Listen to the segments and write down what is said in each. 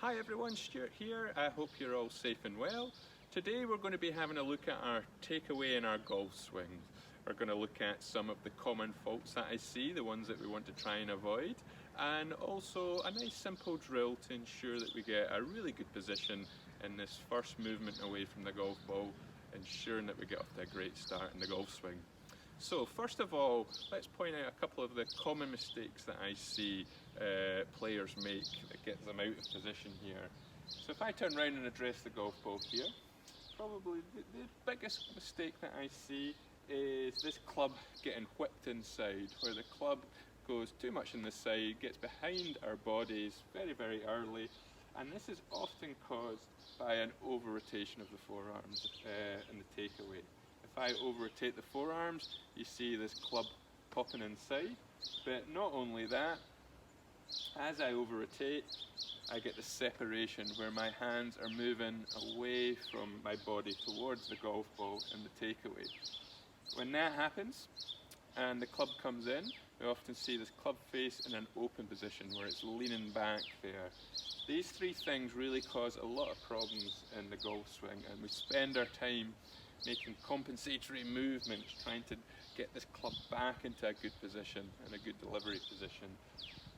Hi everyone, Stuart here. I hope you're all safe and well. Today we're going to be having a look at our takeaway in our golf swing. We're going to look at some of the common faults that I see, the ones that we want to try and avoid, and also a nice simple drill to ensure that we get a really good position in this first movement away from the golf ball, ensuring that we get off to a great start in the golf swing. So first of all, let's point out a couple of the common mistakes that I see players make that gets them out of position here. So if I turn around and address the golf ball here, probably the biggest mistake that I see is this club getting whipped inside, where the club goes too much in the side, gets behind our bodies very early, and this is often caused by an over-rotation of the forearms in the takeaway. If I over-rotate the forearms, you see this club popping inside, but not only that, as I over-rotate, I get the separation where my hands are moving away from my body towards the golf ball and the takeaway. When that happens and the club comes in, we often see this club face in an open position where it's leaning back there. These three things really cause a lot of problems in the golf swing, and we spend our time making compensatory movements, trying to get this club back into a good position and a good delivery position.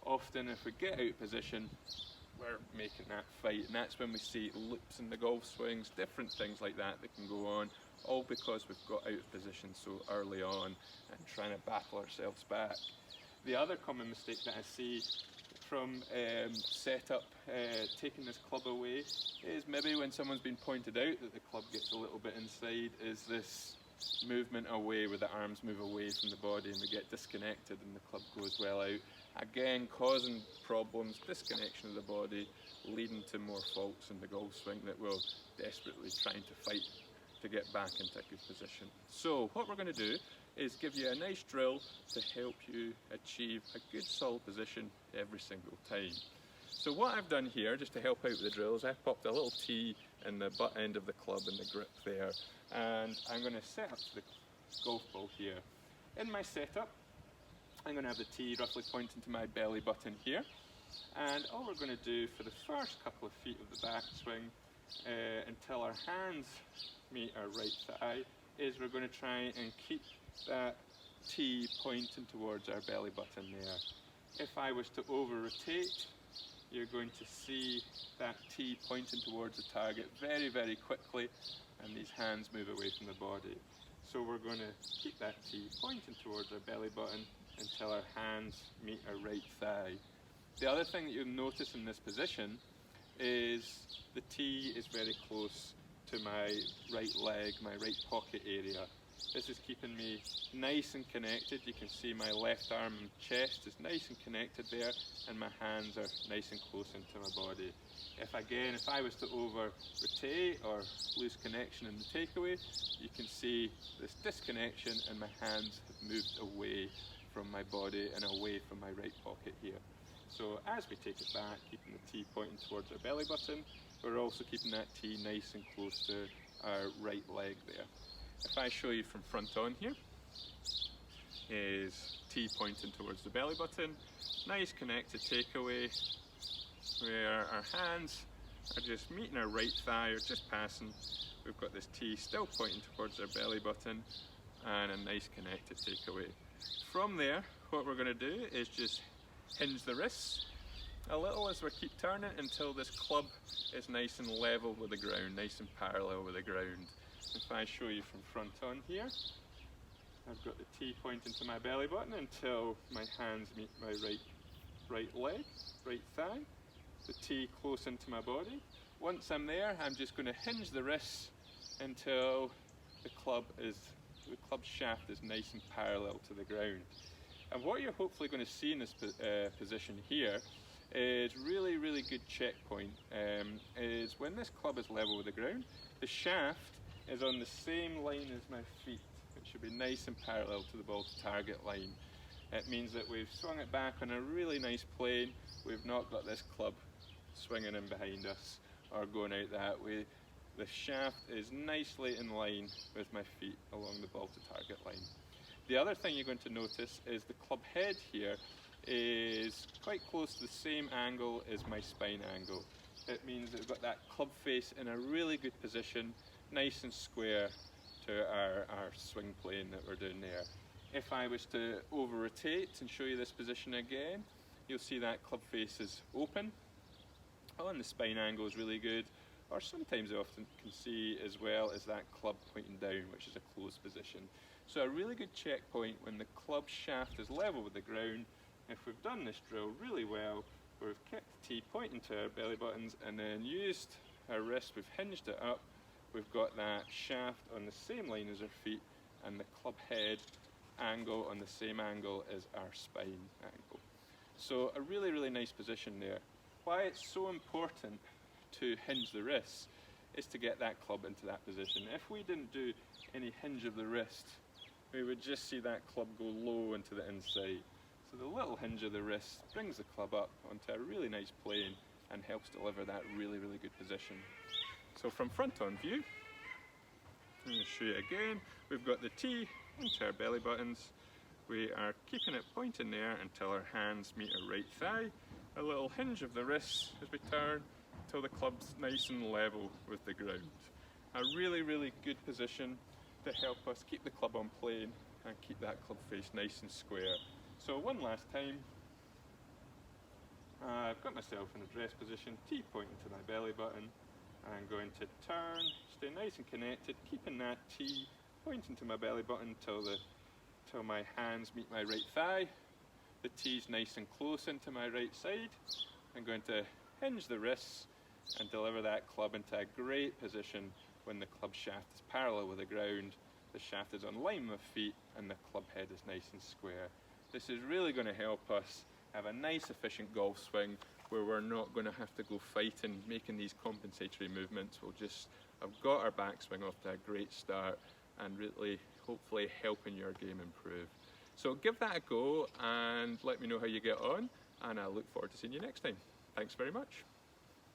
Often if we get out of position, we're making that fight, and that's when we see loops in the golf swings, different things like that that can go on, all because we've got out of position so early on and trying to battle ourselves back. The other common mistake that I see from setup, taking this club away, is maybe when someone's been pointed out that the club gets a little bit inside, is this movement away where the arms move away from the body and we get disconnected and the club goes well out. Again, causing problems, disconnection of the body, leading to more faults in the golf swing that we're desperately trying to fight to get back into a good position. So what we're going to do is give you a nice drill to help you achieve a good solid position every single time. So what I've done here, just to help out with the drills, I've popped a little tee in the butt end of the club and the grip there, and I'm going to set up the golf ball here. In my setup, I'm going to have the tee roughly pointing to my belly button here, and all we're going to do for the first couple of feet of the backswing until our hands meet our right thigh is we're going to try and keep that tee pointing towards our belly button there. If I was to over-rotate, you're going to see that tee pointing towards the target very quickly, and these hands move away from the body. So we're going to keep that tee pointing towards our belly button until our hands meet our right thigh. The other thing that you'll notice in this position is the tee is very close to my right leg, my right pocket area. This is keeping me nice and connected. You can see my left arm and chest is nice and connected there, and my hands are nice and close into my body. If I was to over-rotate or lose connection in the takeaway, you can see this disconnection and my hands have moved away from my body and away from my right pocket here. So as we take it back, keeping the tee pointing towards our belly button, we're also keeping that tee nice and close to our right leg there. If I show you from front on here, is tee pointing towards the belly button, nice connected takeaway, where our hands are just meeting our right thigh or just passing. We've got this tee still pointing towards our belly button and a nice connected takeaway. From there, what we're going to do is just hinge the wrists a little as we keep turning until this club is nice and level with the ground, nice and parallel with the ground. If I show you from front on here, I've got the tee pointing to my belly button until my hands meet my right leg, right thigh, the tee close into my body. Once I'm there, I'm just going to hinge the wrists until the club shaft is nice and parallel to the ground. And what you're hopefully going to see in this position here is really good checkpoint is when this club is level with the ground, the shaft is on the same line as my feet. It should be nice and parallel to the ball to target line. It means that we've swung it back on a really nice plane. We've not got this club swinging in behind us or going out that way. The shaft is nicely in line with my feet along the ball to target line. The other thing you're going to notice is the club head here is quite close to the same angle as my spine angle. It means that we've got that club face in a really good position, nice and square to our swing plane that we're doing there. If I was to over rotate and show you this position again, you'll see that club face is open. Oh, and the spine angle is really good. Or sometimes I often can see as well as that club pointing down, which is a closed position. So a really good checkpoint when the club shaft is level with the ground. If we've done this drill really well, where we've kept the tee pointing to our belly buttons and then used our wrist, we've hinged it up, we've got that shaft on the same line as our feet and the club head angle on the same angle as our spine angle. So a really, really nice position there. Why it's so important to hinge the wrists is to get that club into that position. If we didn't do any hinge of the wrist, we would just see that club go low into the inside. So the little hinge of the wrist brings the club up onto a really nice plane and helps deliver that really, really good position. So from front on view, I'm going to show you again. We've got the tee into our belly buttons. We are keeping it pointing there until our hands meet our right thigh. A little hinge of the wrists as we turn until the club's nice and level with the ground. A really, really good position to help us keep the club on plane and keep that club face nice and square. So one last time, I've got myself in a dress position, tee pointing to my belly button. I'm going to turn, stay nice and connected, keeping that tee pointing to my belly button till my hands meet my right thigh. The tee's nice and close into my right side. I'm going to hinge the wrists and deliver that club into a great position when the club shaft is parallel with the ground, the shaft is on line with feet, and the club head is nice and square. This is really going to help us have a nice efficient golf swing where we're not going to have to go fighting, making these compensatory movements. We'll just have got our backswing off to a great start and really hopefully helping your game improve. So give that a go and let me know how you get on, and I look forward to seeing you next time. Thanks very much.